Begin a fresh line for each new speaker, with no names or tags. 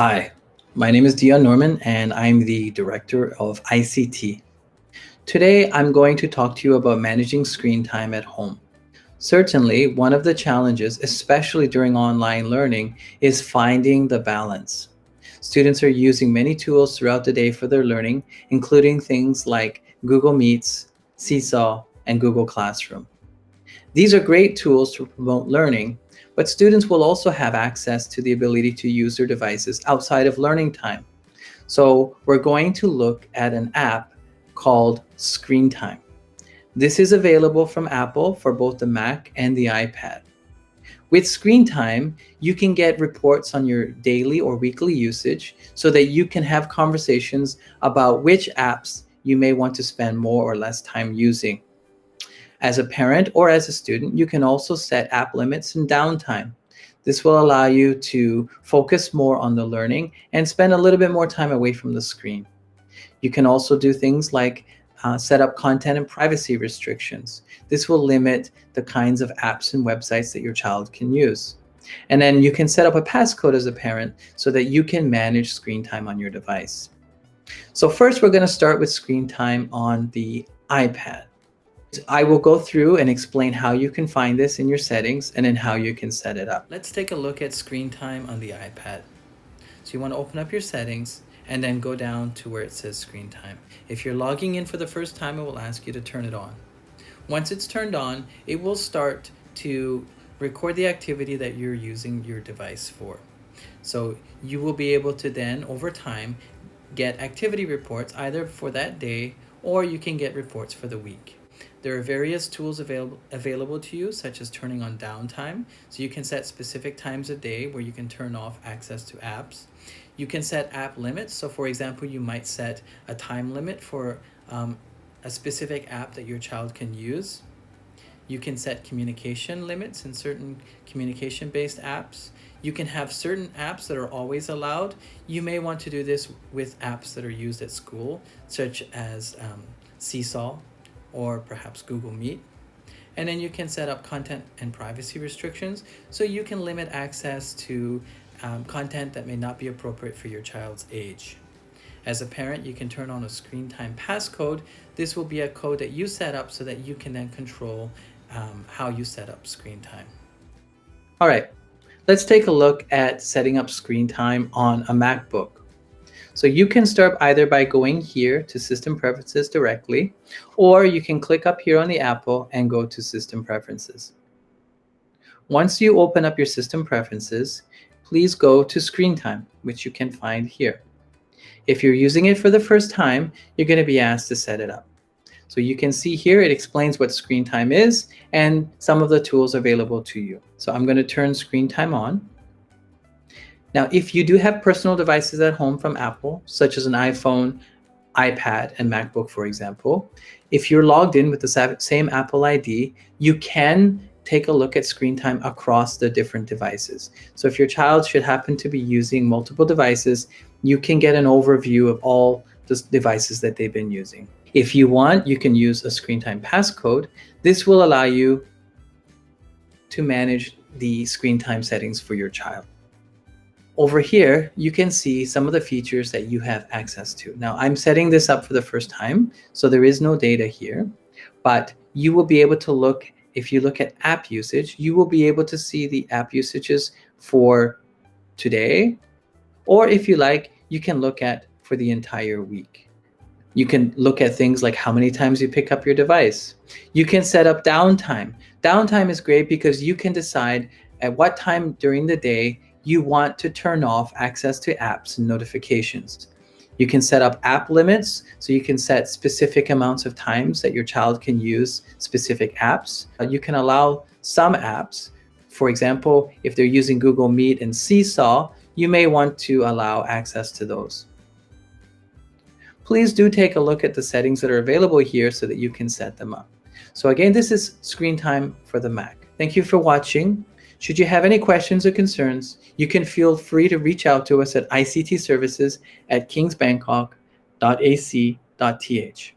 Hi, my name is Dion Norman and I'm the Director of ICT. Today I'm going to talk to you about managing screen time at home. Certainly, one of the challenges, especially during online learning, is finding the balance. Students are using many tools throughout the day for their learning, including things like Google Meets, Seesaw, and Google Classroom. These are great tools to promote learning, but students will also have access to the ability to use their devices outside of learning time. So we're going to look at an app called Screen Time. This is available from Apple for both the Mac and the iPad. With Screen Time, you can get reports on your daily or weekly usage so that you can have conversations about which apps you may want to spend more or less time using. As a parent or as a student, you can also set app limits and downtime. This will allow you to focus more on the learning and spend a little bit more time away from the screen. You can also do things like set up content and privacy restrictions. This will limit the kinds of apps and websites that your child can use. And then you can set up a passcode as a parent so that you can manage screen time on your device. So first, we're going to start with screen time on the iPad. I will go through and explain how you can find this in your settings and then how you can set it up. Let's take a look at screen time on the iPad. So you want to open up your settings and then go down to where it says screen time. If you're logging in for the first time, it will ask you to turn it on. Once it's turned on, it will start to record the activity that you're using your device for. So you will be able to then, over time, get activity reports either for that day or you can get reports for the week. There are various tools available to you, such as turning on downtime. So you can set specific times of day where you can turn off access to apps. You can set app limits. So for example, you might set a time limit for a specific app that your child can use. You can set communication limits in certain communication-based apps. You can have certain apps that are always allowed. You may want to do this with apps that are used at school, such as Seesaw, or perhaps Google Meet. And then you can set up content and privacy restrictions so you can limit access to content that may not be appropriate for your child's age. As a parent, you can turn on a screen time passcode. This will be a code that you set up so that you can then control how you set up screen time. All right, let's take a look at setting up screen time on a MacBook. So you can start either by going here to System Preferences directly, or you can click up here on the Apple and go to System Preferences. Once you open up your System Preferences, please go to Screen Time, which you can find here. If you're using it for the first time, you're going to be asked to set it up. So you can see here it explains what screen time is and some of the tools available to you. So I'm going to turn screen time on. Now, if you do have personal devices at home from Apple, such as an iPhone, iPad, and MacBook, for example, if you're logged in with the same Apple ID, you can take a look at screen time across the different devices. So if your child should happen to be using multiple devices, you can get an overview of all the devices that they've been using. If you want, you can use a screen time passcode. This will allow you to manage the screen time settings for your child. Over here, you can see some of the features that you have access to. Now, I'm setting this up for the first time, so there is no data here, but you will be able to look, if you look at app usage, you will be able to see the app usages for today, or if you like, you can look at for the entire week. You can look at things like how many times you pick up your device. You can set up downtime. Downtime is great because you can decide at what time during the day you want to turn off access to apps and notifications. You can set up app limits, so you can set specific amounts of times that your child can use specific apps. You can allow some apps, for example, if they're using Google Meet and Seesaw, you may want to allow access to those. Please do take a look at the settings that are available here so that you can set them up. So again, this is screen time for the Mac. Thank you for watching. Should you have any questions or concerns, you can feel free to reach out to us at ictservices@kingsbangkok.ac.th.